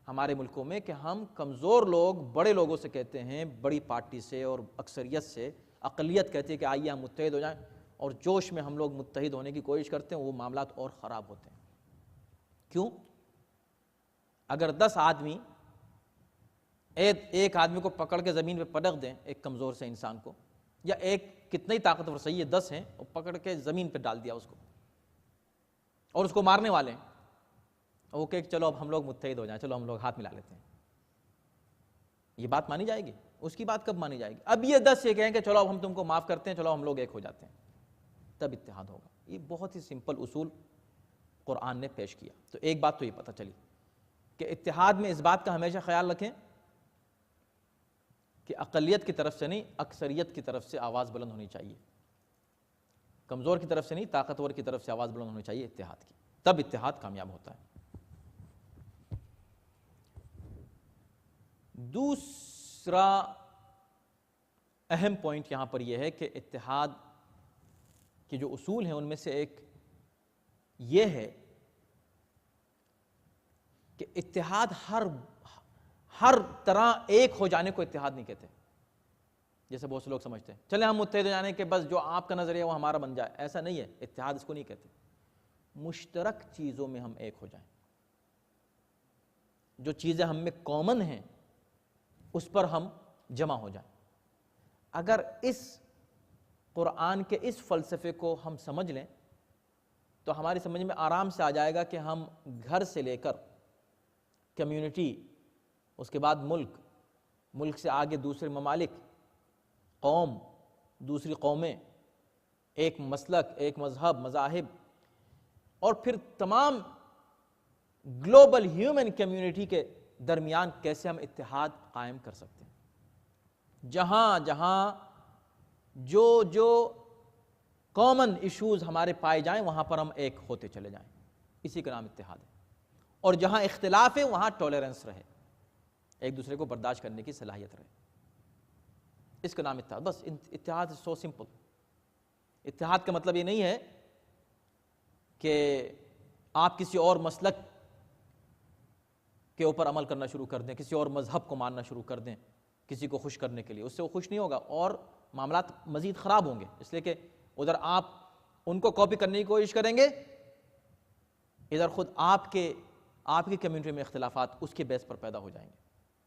ہمارے ملکوں میں کہ ہم کمزور لوگ بڑے لوگوں سے کہتے ہیں، بڑی پارٹی سے اور اکثریت سے، اقلیت کہتی ہے کہ آئیے ہم متحد ہو جائیں، اور جوش میں ہم لوگ متحد ہونے کی کوشش کرتے ہیں، وہ معاملات اور خراب ہوتے ہیں۔ کیوں؟ اگر 10 آدمی ایک آدمی کو پکڑ کے زمین پہ پٹک دیں، ایک کمزور سے انسان کو، یا ایک کتنا ہی طاقتور، صحیح ہے 10 ہیں، اور پکڑ کے زمین پہ ڈال دیا اس کو، اور اس کو مارنے والے ہیں، وہ کہ چلو اب ہم لوگ متحد ہو جائیں، چلو ہم لوگ ہاتھ ملا لیتے ہیں، یہ بات مانی جائے گی؟ اس کی بات کب مانی جائے گی؟ اب یہ 10 یہ کہیں کہ چلو اب ہم تم کو معاف کرتے ہیں، چلو ہم لوگ ایک ہو جاتے ہیں، تب اتحاد ہوگا۔ یہ بہت ہی سمپل اصول قرآن نے پیش کیا۔ تو ایک بات تو یہ پتہ چلی کہ اتحاد میں اس بات کا ہمیشہ خیال رکھیں کہ اقلیت کی طرف سے نہیں، اکثریت کی طرف سے آواز بلند ہونی چاہیے، کمزور کی طرف سے نہیں، طاقتور کی طرف سے آواز بلند ہونی چاہیے اتحاد کی، تب اتحاد کامیاب ہوتا ہے۔ دوسرا اہم پوائنٹ یہاں پر یہ ہے کہ اتحاد کے جو اصول ہیں ان میں سے ایک یہ ہے کہ اتحاد ہر طرح ایک ہو جانے کو اتحاد نہیں کہتے، جیسے بہت سے لوگ سمجھتے ہیں چلے ہم متحد ہو جانے کہ بس جو آپ کا نظریہ وہ ہمارا بن جائے، ایسا نہیں ہے، اتحاد اس کو نہیں کہتے۔ مشترک چیزوں میں ہم ایک ہو جائیں، جو چیزیں ہم میں کامن ہیں اس پر ہم جمع ہو جائیں۔ اگر اس قرآن کے اس فلسفے کو ہم سمجھ لیں تو ہماری سمجھ میں آرام سے آ جائے گا کہ ہم گھر سے لے کر کمیونٹی، اس کے بعد ملک سے آگے دوسرے ممالک، قوم، دوسری قومیں، ایک مسلک، ایک مذہب، مذاہب، اور پھر تمام گلوبل ہیومن کمیونٹی کے درمیان کیسے ہم اتحاد قائم کر سکتے ہیں۔ جہاں جہاں جو کامن ایشوز ہمارے پائے جائیں وہاں پر ہم ایک ہوتے چلے جائیں، اسی کا نام اتحاد ہے۔ اور جہاں اختلاف ہے وہاں ٹالرنس رہے، ایک دوسرے کو برداشت کرنے کی صلاحیت رہے، اس کا نام اتحاد۔ بس اتحاد is so simple۔ اتحاد کا مطلب یہ نہیں ہے کہ آپ کسی اور مسلک کے اوپر عمل کرنا شروع کر دیں، کسی اور مذہب کو ماننا شروع کر دیں کسی کو خوش کرنے کے لیے، اس سے وہ خوش نہیں ہوگا اور معاملات مزید خراب ہوں گے، اس لیے کہ ادھر آپ ان کو کاپی کرنے کی کوشش کریں گے، ادھر خود آپ کی کمیونٹی میں اختلافات اس کے بیس پر پیدا ہو جائیں گے،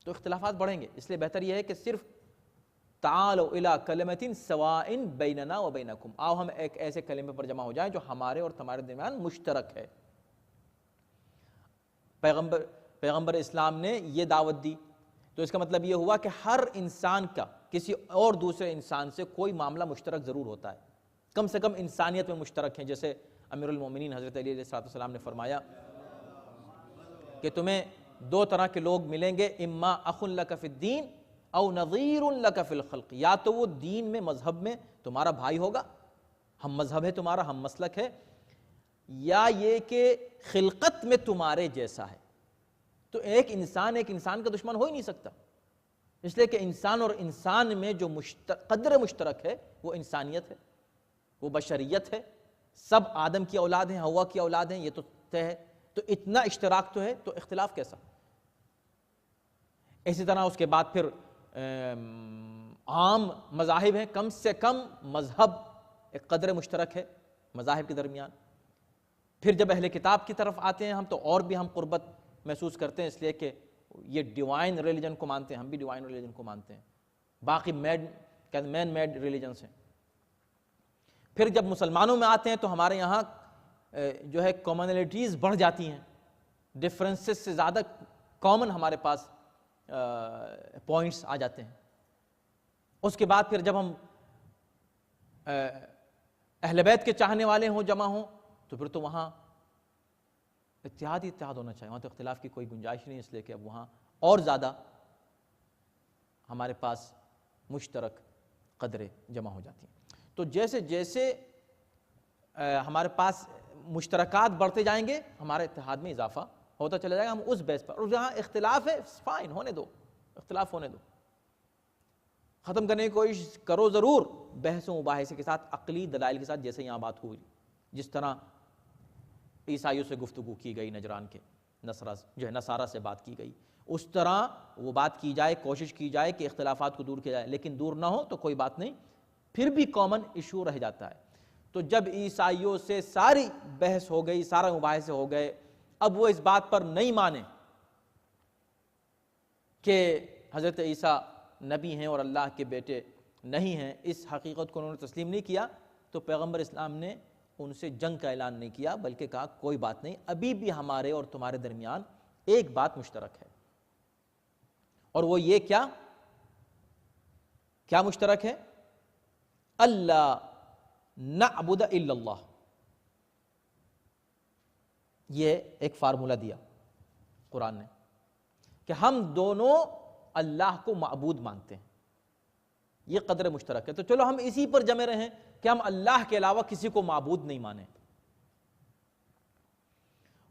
تو اختلافات بڑھیں گے۔ اس لیے بہتر یہ ہے کہ صرف تعالوا الی کلمۃ سواء بیننا و بینکم، آؤ ہم ایک ایسے کلمے پر جمع ہو جائیں جو ہمارے اور تمہارے درمیان مشترک ہے۔ پیغمبر اسلام نے یہ دعوت دی، تو اس کا مطلب یہ ہوا کہ ہر انسان کا کسی اور دوسرے انسان سے کوئی معاملہ مشترک ضرور ہوتا ہے، کم سے کم انسانیت میں مشترک ہیں۔ جیسے امیر المومنین حضرت علی علیہ السلام نے فرمایا کہ تمہیں 2 طرح کے لوگ ملیں گے، اما اخ لک فی الدین او نظیر لک فی الخلق، یا تو وہ دین میں، مذہب میں تمہارا بھائی ہوگا، ہم مذہب ہے تمہارا، ہم مسلک ہے، یا یہ کہ خلقت میں تمہارے جیسا ہے۔ تو ایک انسان کا دشمن ہو ہی نہیں سکتا، اس لیے کہ انسان اور انسان میں جو قدر مشترک ہے وہ انسانیت ہے، وہ بشریت ہے، سب آدم کی اولاد ہیں، حوا کی اولاد ہیں، یہ تو طے ہے، تو اتنا اشتراک تو ہے، تو اختلاف کیسا؟ اسی طرح اس کے بعد پھر عام مذاہب ہیں، کم سے کم مذہب ایک قدر مشترک ہے مذاہب کے درمیان۔ پھر جب اہل کتاب کی طرف آتے ہیں ہم تو اور بھی ہم قربت محسوس کرتے ہیں، اس لیے کہ یہ ڈیوائن ریلیجن کو مانتے ہیں، ہم بھی ڈیوائن ریلیجن کو مانتے ہیں، باقی مین میڈ ریلیجنس ہیں۔ پھر جب مسلمانوں میں آتے ہیں تو ہمارے یہاں جو ہے کامنلٹیز بڑھ جاتی ہیں، ڈفرینسز سے زیادہ کامن ہمارے پاس پوائنٹس آ جاتے ہیں۔ اس کے بعد پھر جب ہم اہل بیت کے چاہنے والے ہوں، جمع ہوں، تو پھر تو وہاں اتحاد ہی اتحاد ہونا چاہیے، وہاں تو اختلاف کی کوئی گنجائش نہیں، اس لیے کہ اب وہاں اور زیادہ ہمارے پاس مشترک قدریں جمع ہو جاتی ہیں۔ تو جیسے جیسے ہمارے پاس مشترکات بڑھتے جائیں گے ہمارے اتحاد میں اضافہ ہوتا چلا جائے گا، ہم اس بیس پر، اور جہاں اختلاف ہے فائن، ہونے دو، اختلاف ہونے دو، ختم کرنے کی کوشش کرو ضرور، بحث و مباحثے کے ساتھ، عقلی دلائل کے ساتھ، جیسے یہاں بات ہوئی، جس طرح عیسائیوں سے گفتگو کی گئی نجران کے نصارہ سے بات کی گئی، اس طرح وہ بات کی جائے، کوشش کی جائے کہ اختلافات کو دور کیا جائے، لیکن دور نہ ہو تو کوئی بات نہیں، پھر بھی کامن ایشو رہ جاتا ہے۔ تو جب عیسائیوں سے ساری بحث ہو گئی، سارا مباحثے ہو گئے، اب وہ اس بات پر نہیں مانے کہ حضرت عیسیٰ نبی ہیں اور اللہ کے بیٹے نہیں ہیں، اس حقیقت کو انہوں نے تسلیم نہیں کیا، تو پیغمبر اسلام نے ان سے جنگ کا اعلان نہیں کیا، بلکہ کہا کوئی بات نہیں، ابھی بھی ہمارے اور تمہارے درمیان ایک بات مشترک ہے، اور وہ یہ کیا مشترک ہے؟ اللہ نعبد الا اللہ۔ یہ ایک فارمولہ دیا قرآن نے کہ ہم دونوں اللہ کو معبود مانتے ہیں، یہ قدر مشترک ہے، تو چلو ہم اسی پر جمے رہیں کہ ہم اللہ کے علاوہ کسی کو معبود نہیں مانیں۔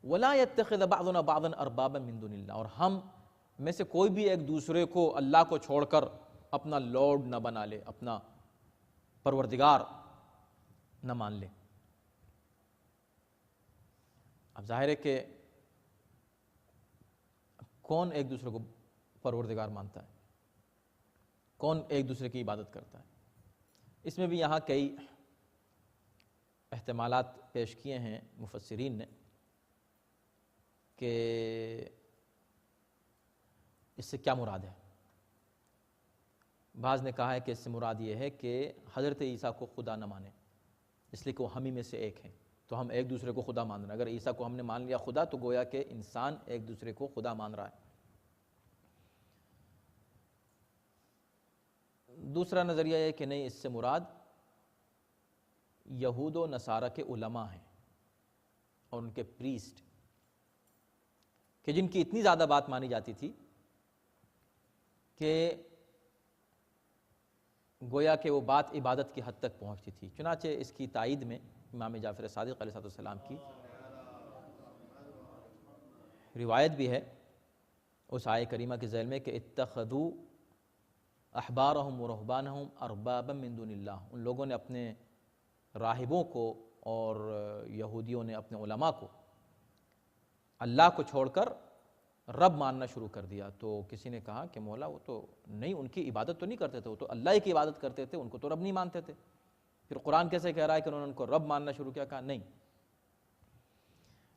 وَلَا يَتَّخِذَ بَعْضُنَا بَعْضًا أَرْبَابًا مِّن دُونِ اللَّهِ، اور ہم میں سے کوئی بھی ایک دوسرے کو اللہ کو چھوڑ کر اپنا لارڈ نہ بنا لے، اپنا پروردگار نہ مان لے۔ اب ظاہر ہے کہ کون ایک دوسرے کو پروردگار مانتا ہے؟ کون ایک دوسرے کی عبادت کرتا ہے؟ اس میں بھی یہاں کئی احتمالات پیش کیے ہیں مفسرین نے کہ اس سے کیا مراد ہے۔ بعض نے کہا ہے کہ اس سے مراد یہ ہے کہ حضرت عیسیٰ کو خدا نہ مانے، اس لیے کہ وہ ہم ہی میں سے ایک ہیں، تو ہم ایک دوسرے کو خدا مان رہے ہیں۔ اگر عیسیٰ کو ہم نے مان لیا خدا، تو گویا کہ انسان ایک دوسرے کو خدا مان رہا ہے۔ دوسرا نظریہ یہ کہ نہیں، اس سے مراد یہود و نصارہ کے علماء ہیں اور ان کے پریسٹ، کہ جن کی اتنی زیادہ بات مانی جاتی تھی کہ گویا کہ وہ بات عبادت کی حد تک پہنچتی تھی۔ چنانچہ اس کی تائید میں امام جعفر صادق علیہ السلام کی روایت بھی ہے اس آیہ کریمہ کے ذیل میں کہ اتخذوا احبارہم و رہبانہم اربابا من دون اللہ، ان لوگوں نے اپنے راہبوں کو اور یہودیوں نے اپنے علماء کو اللہ کو چھوڑ کر رب ماننا شروع کر دیا۔ تو کسی نے کہا کہ مولا وہ تو نہیں، ان کی عبادت تو نہیں کرتے تھے، وہ تو اللہ ہی کی عبادت کرتے تھے، ان کو تو رب نہیں مانتے تھے۔ پھر قرآن کیسے کہہ رہا ہے کہ انہوں نے ان کو رب ماننا شروع کیا؟ کہا نہیں،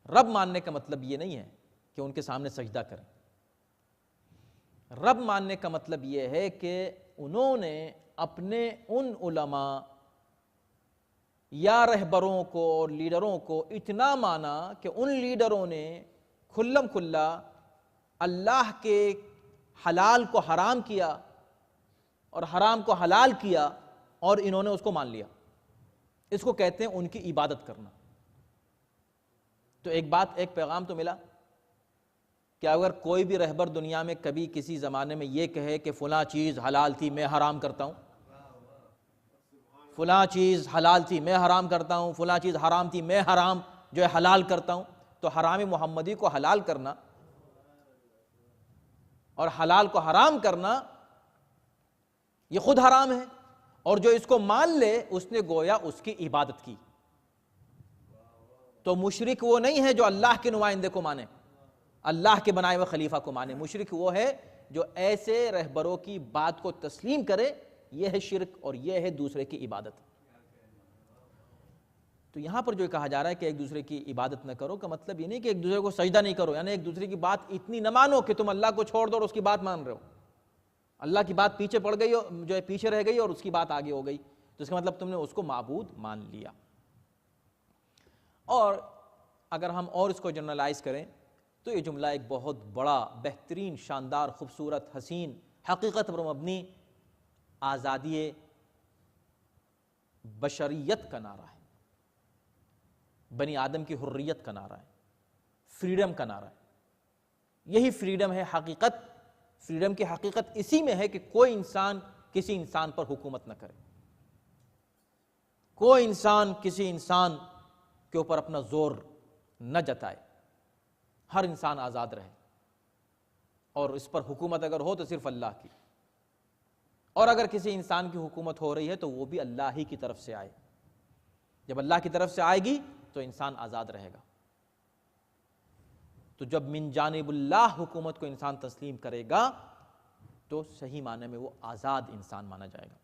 رب ماننے کا مطلب یہ نہیں ہے کہ ان کے سامنے سجدہ کریں۔ رب ماننے کا مطلب یہ ہے کہ انہوں نے اپنے ان علماء یا رہبروں کو اور لیڈروں کو اتنا مانا کہ ان لیڈروں نے کھلم کھلا اللہ کے حلال کو حرام کیا اور حرام کو حلال کیا، اور انہوں نے اس کو مان لیا۔ اس کو کہتے ہیں ان کی عبادت کرنا۔ تو ایک پیغام تو ملا کہ اگر کوئی بھی رہبر دنیا میں کبھی کسی زمانے میں یہ کہے کہ فلاں چیز حلال تھی میں حرام کرتا ہوں، فلاں چیز حلال تھی میں حرام کرتا ہوں، فلاں چیز حرام تھی میں حرام جو ہے حلال کرتا ہوں، تو حرام محمدی کو حلال کرنا اور حلال کو حرام کرنا یہ خود حرام ہے، اور جو اس کو مان لے اس نے گویا اس کی عبادت کی۔ تو مشرک وہ نہیں ہے جو اللہ کے نمائندے کو مانے، اللہ کے بنائے ہوئے خلیفہ کو مانے۔ مشرک وہ ہے جو ایسے رہبروں کی بات کو تسلیم کرے، یہ ہے شرک، اور یہ ہے دوسرے کی عبادت۔ تو یہاں پر جو کہا جا رہا ہے کہ ایک دوسرے کی عبادت نہ کرو، کا مطلب یہ نہیں کہ ایک دوسرے کو سجدہ نہیں کرو، یعنی ایک دوسرے کی بات اتنی نہ مانو کہ تم اللہ کو چھوڑ دو اور اس کی بات مان رہے ہو، اللہ کی بات پیچھے پڑ گئی جو ہے پیچھے رہ گئی اور اس کی بات آگے ہو گئی، تو اس کا مطلب تم نے اس کو معبود مان لیا۔ اور اگر ہم اور اس کو جنرلائز کریں تو یہ جملہ ایک بہت بڑا، بہترین، شاندار، خوبصورت، حسین، حقیقت پر مبنی آزادی بشریت کا نعرہ ہے، بنی آدم کی حریت کا نعرہ ہے، فریڈم کا نعرہ ہے۔ یہی فریڈم ہے حقیقت۔ فریڈم کی حقیقت اسی میں ہے کہ کوئی انسان کسی انسان پر حکومت نہ کرے، کوئی انسان کسی انسان کے اوپر اپنا زور نہ جتائے، ہر انسان آزاد رہے، اور اس پر حکومت اگر ہو تو صرف اللہ کی۔ اور اگر کسی انسان کی حکومت ہو رہی ہے تو وہ بھی اللہ ہی کی طرف سے آئے. جب اللہ کی طرف سے آئے گی تو انسان آزاد رہے گا. تو جب من جانب اللہ حکومت کو انسان تسلیم کرے گا تو صحیح معنی میں وہ آزاد انسان مانا جائے گا.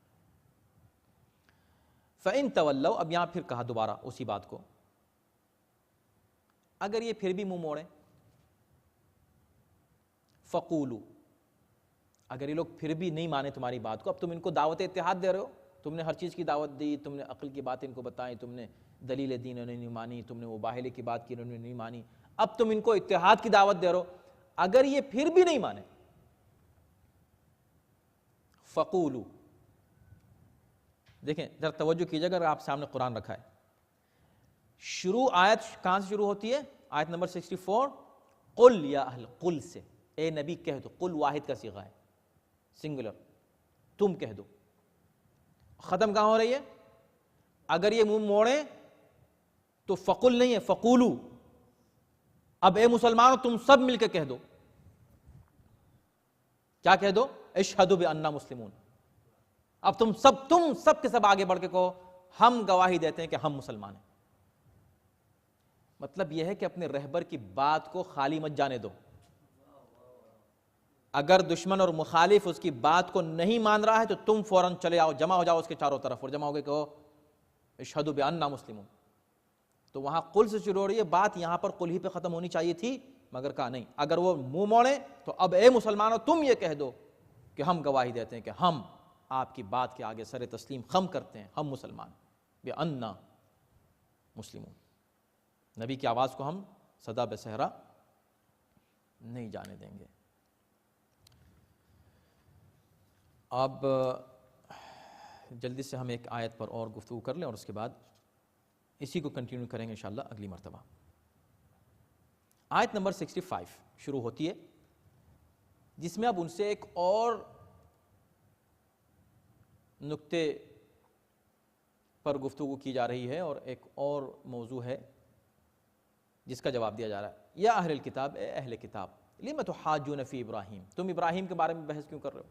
فَإِن تَوَلَّوْا، اب یہاں پھر کہا دوبارہ اسی بات کو، اگر یہ پھر بھی منہ موڑیں، فَقُولُوا، اگر یہ لوگ پھر بھی نہیں مانے تمہاری بات کو، اب تم ان کو دعوت اتحاد دے رہے ہو، تم نے ہر چیز کی دعوت دی، تم نے عقل کی باتیں ان کو بتائیں، تم نے دلیل دین انہوں نے نہیں مانی، تم نے مباہلے کی بات کی انہوں نے نہیں مانی، اب تم ان کو اتحاد کی دعوت دے رہے ہو، اگر یہ پھر بھی نہیں مانے، فَقُولُوا، دیکھیں ذرا توجہ کیجئے اگر آپ سامنے قرآن رکھا ہے. شروع آیت کہاں سے شروع ہوتی ہے؟ آیت نمبر 64، قل یا اہل، قل سے، اے نبی کہہ دو. قل واحد کا صیغہ ہے، سنگولر، تم کہہ دو. ختم کہاں ہو رہی ہے؟ اگر یہ منہ موڑیں تو فقل نہیں ہے، فقولو. اب اے مسلمانوں تم سب مل کے کہہ دو. کیا کہہ دو؟ اشہدوا بأننا مسلمون. اب تم سب کے سب آگے بڑھ کے کہو ہم گواہی دیتے ہیں کہ ہم مسلمان ہیں. مطلب یہ ہے کہ اپنے رہبر کی بات کو خالی مت جانے دو. اگر دشمن اور مخالف اس کی بات کو نہیں مان رہا ہے تو تم فوراً چلے آؤ، جمع ہو جاؤ اس کے چاروں طرف، اور جمع ہو کے کہو اشہدوا بأننا مسلمون. تو وہاں قل سے شروع ہو رہی ہے بات، یہاں پر قل ہی پہ ختم ہونی چاہیے تھی، مگر کہا نہیں، اگر وہ منہ موڑے تو اب اے مسلمانوں تم یہ کہہ دو کہ ہم گواہی دیتے ہیں کہ ہم آپ کی بات کے آگے سر تسلیم خم کرتے ہیں، ہم مسلمان، بأننا مسلمون. نبی کی آواز کو ہم صدا بصحرا نہیں جانے دیں گے. اب جلدی سے ہم ایک آیت پر اور گفتگو کر لیں اور اس کے بعد اسی کو کنٹینیو کریں گے انشاءاللہ اگلی مرتبہ. آیت نمبر 65 شروع ہوتی ہے، جس میں اب ان سے ایک اور نکتے پر گفتگو کی جا رہی ہے اور ایک اور موضوع ہے جس کا جواب دیا جا رہا ہے. یا اہل الکتاب، اے اہل کتاب، لم تحاجون فی ابراہیم، تم ابراہیم کے بارے میں بحث کیوں کر رہے ہو؟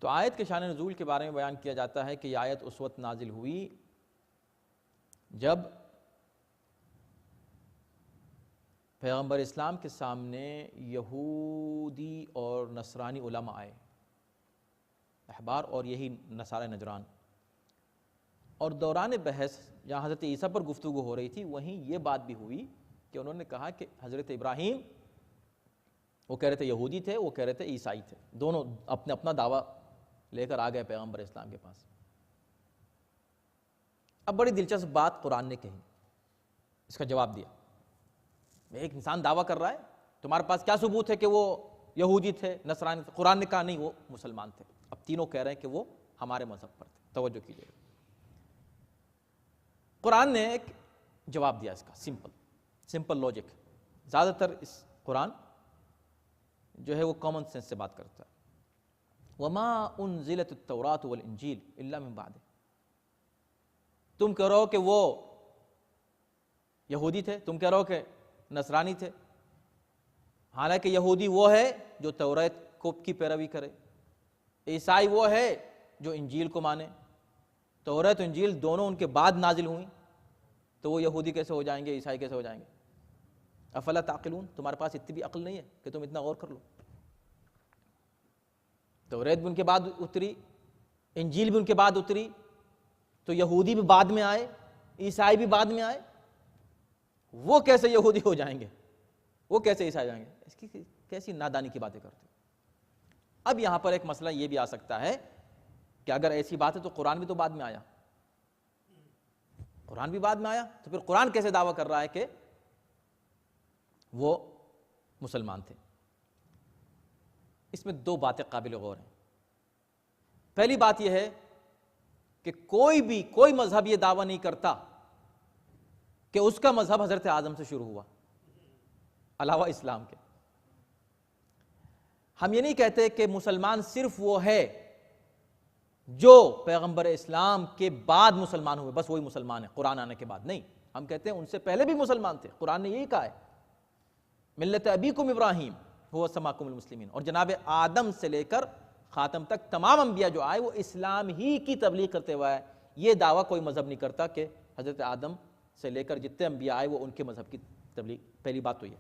تو آیت کے شان نزول کے بارے میں بیان کیا جاتا ہے کہ یہ آیت اس وقت نازل ہوئی جب پیغمبر اسلام کے سامنے یہودی اور نصرانی علماء آئے، احبار اور یہی نصارہ نجران، اور دوران بحث جہاں حضرت عیسیٰ پر گفتگو ہو رہی تھی وہیں یہ بات بھی ہوئی کہ انہوں نے کہا کہ حضرت ابراہیم، وہ کہہ رہے تھے یہودی تھے، وہ کہہ رہے تھے عیسائی تھے، دونوں اپنا دعویٰ لے کر آ گئے پیغمبر اسلام کے پاس. اب بڑی دلچسپ بات قرآن نے کہی، اس کا جواب دیا. ایک انسان دعویٰ کر رہا ہے، تمہارے پاس کیا ثبوت ہے کہ وہ یہودی تھے، نصرانی تھے؟ قرآن نے کہا نہیں، وہ مسلمان تھے. اب تینوں کہہ رہے ہیں کہ وہ ہمارے مذہب پر تھے. توجہ کیجیے، قرآن نے ایک جواب دیا اس کا، سمپل لاجک. زیادہ تر اس قرآن جو ہے وہ کامن سینس سے بات کرتا ہے. وَمَا أُنزِلَتِ التَّوْرَاةُ وَالْإِنجِيلُ إِلَّا مِن بَعْدِهِ. تم کہہ رہو کہ وہ یہودی تھے، تم کہہ رہو کہ نصرانی تھے، حالانکہ یہودی وہ ہے جو توریت کی پیروی کرے، عیسائی وہ ہے جو انجیل کو مانے. توریت و انجیل دونوں ان کے بعد نازل ہوئیں، تو وہ یہودی کیسے ہو جائیں گے، عیسائی کیسے ہو جائیں گے؟ افلا تعقلون، تمہارے پاس اتنی بھی عقل نہیں ہے کہ تم اتنا غور کر لو. توریت بھی ان کے بعد اتری، انجیل بھی ان کے بعد اتری، تو یہودی بھی بعد میں آئے، عیسائی بھی بعد میں آئے. وہ کیسے یہودی ہو جائیں گے، وہ کیسے عیسائی جائیں گے؟ اس کی کیسی نادانی کی باتیں کرتے. اب یہاں پر ایک مسئلہ یہ بھی آ سکتا ہے کہ اگر ایسی بات ہے تو قرآن بھی تو بعد میں آیا، قرآن بھی بعد میں آیا، تو پھر قرآن کیسے دعویٰ کر رہا ہے کہ وہ مسلمان تھے؟ اس میں دو باتیں قابل غور ہیں. پہلی بات یہ ہے کہ کوئی مذہب یہ دعویٰ نہیں کرتا کہ اس کا مذہب حضرت اعظم سے شروع ہوا علاوہ اسلام کے. ہم یہ نہیں کہتے کہ مسلمان صرف وہ ہے جو پیغمبر اسلام کے بعد مسلمان ہوئے، بس وہی مسلمان ہے قرآن آنے کے بعد. نہیں، ہم کہتے ہیں ان سے پہلے بھی مسلمان تھے. قرآن نے یہی کہا ہے، ملت ابیکم ابراہیم، هو سماکم المسلمین، اور جناب آدم سے لے کر خاتم تک تمام انبیاء جو آئے وہ اسلام ہی کی تبلیغ کرتے ہوئے آئے. یہ دعویٰ کوئی مذہب نہیں کرتا کہ حضرت آدم سے لے کر جتنے انبیاء آئے وہ ان کے مذہب کی تبلیغ. پہلی بات تو یہ.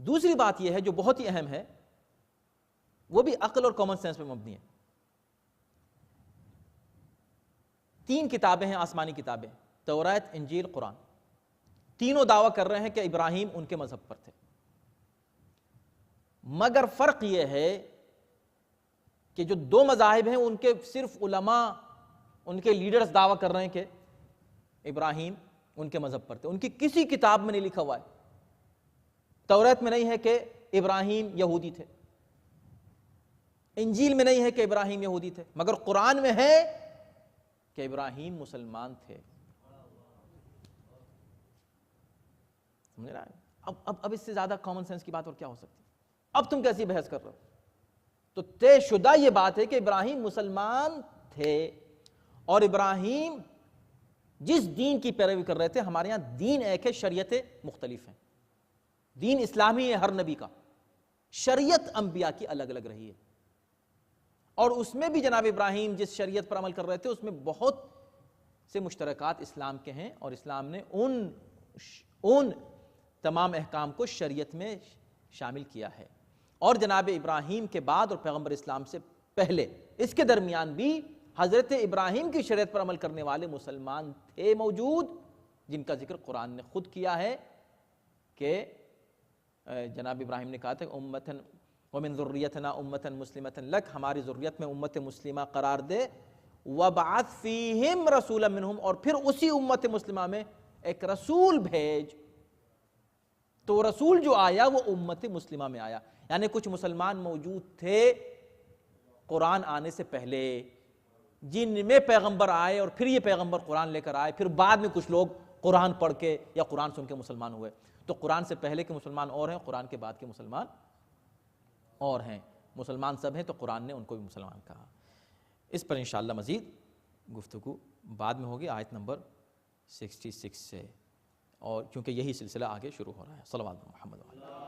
دوسری بات یہ ہے جو بہت ہی اہم ہے، وہ بھی عقل اور کامن سینس پہ مبنی ہے. 3 کتابیں ہیں، آسمانی کتابیں، توراۃ، انجیل، قرآن. تینوں دعویٰ کر رہے ہیں کہ ابراہیم ان کے مذہب پر تھے، مگر فرق یہ ہے کہ جو 2 مذاہب ہیں ان کے صرف علماء، ان کے لیڈرز دعویٰ کر رہے ہیں کہ ابراہیم ان کے مذہب پر تھے. ان کی کسی کتاب میں نہیں لکھا ہوا ہے، توراۃ میں نہیں ہے کہ ابراہیم یہودی تھے، انجیل میں نہیں ہے کہ ابراہیم یہودی تھے، مگر قرآن میں ہے کہ ابراہیم مسلمان تھے. سمجھ رہا ہے؟ اب اس سے زیادہ کامن سینس کی بات اور کیا ہو سکتی؟ اب تم کیسی بحث کر رہے ہو؟ تو طے شدہ یہ بات ہے کہ ابراہیم مسلمان تھے، اور ابراہیم جس دین کی پیروی کر رہے تھے، ہمارے یہاں دین ایک ہے، شریعتیں مختلف ہیں. دین اسلامی ہے ہر نبی کا، شریعت انبیاء کی الگ الگ رہی ہے. اور اس میں بھی جناب ابراہیم جس شریعت پر عمل کر رہے تھے اس میں بہت سے مشترکات اسلام کے ہیں، اور اسلام نے ان تمام احکام کو شریعت میں شامل کیا ہے. اور جناب ابراہیم کے بعد اور پیغمبر اسلام سے پہلے اس کے درمیان بھی حضرت ابراہیم کی شریعت پر عمل کرنے والے مسلمان تھے موجود، جن کا ذکر قرآن نے خود کیا ہے کہ جناب ابراہیم نے کہا تھا امتن ومن ذریتنا امتا مسلمتا لک، ہماری ذریت میں امت مسلمہ قرار دے، وابعث فیہم رسولا منہم، اور پھر اسی امت مسلمہ میں ایک رسول بھیج. تو رسول جو آیا وہ امت مسلمہ میں آیا، یعنی کچھ مسلمان موجود تھے قرآن آنے سے پہلے جن میں پیغمبر آئے، اور پھر یہ پیغمبر قرآن لے کر آئے، پھر بعد میں کچھ لوگ قرآن پڑھ کے یا قرآن سن کے مسلمان ہوئے. تو قرآن سے پہلے کے مسلمان اور ہیں، قرآن کے بعد کے مسلمان اور ہیں. مسلمان سب ہیں تو قرآن نے ان کو بھی مسلمان کہا. اس پر انشاءاللہ مزید گفتگو بعد میں ہوگی آیت نمبر 66 سے، اور کیونکہ یہی سلسلہ آگے شروع ہو رہا ہے. صلوات محمد علیہ.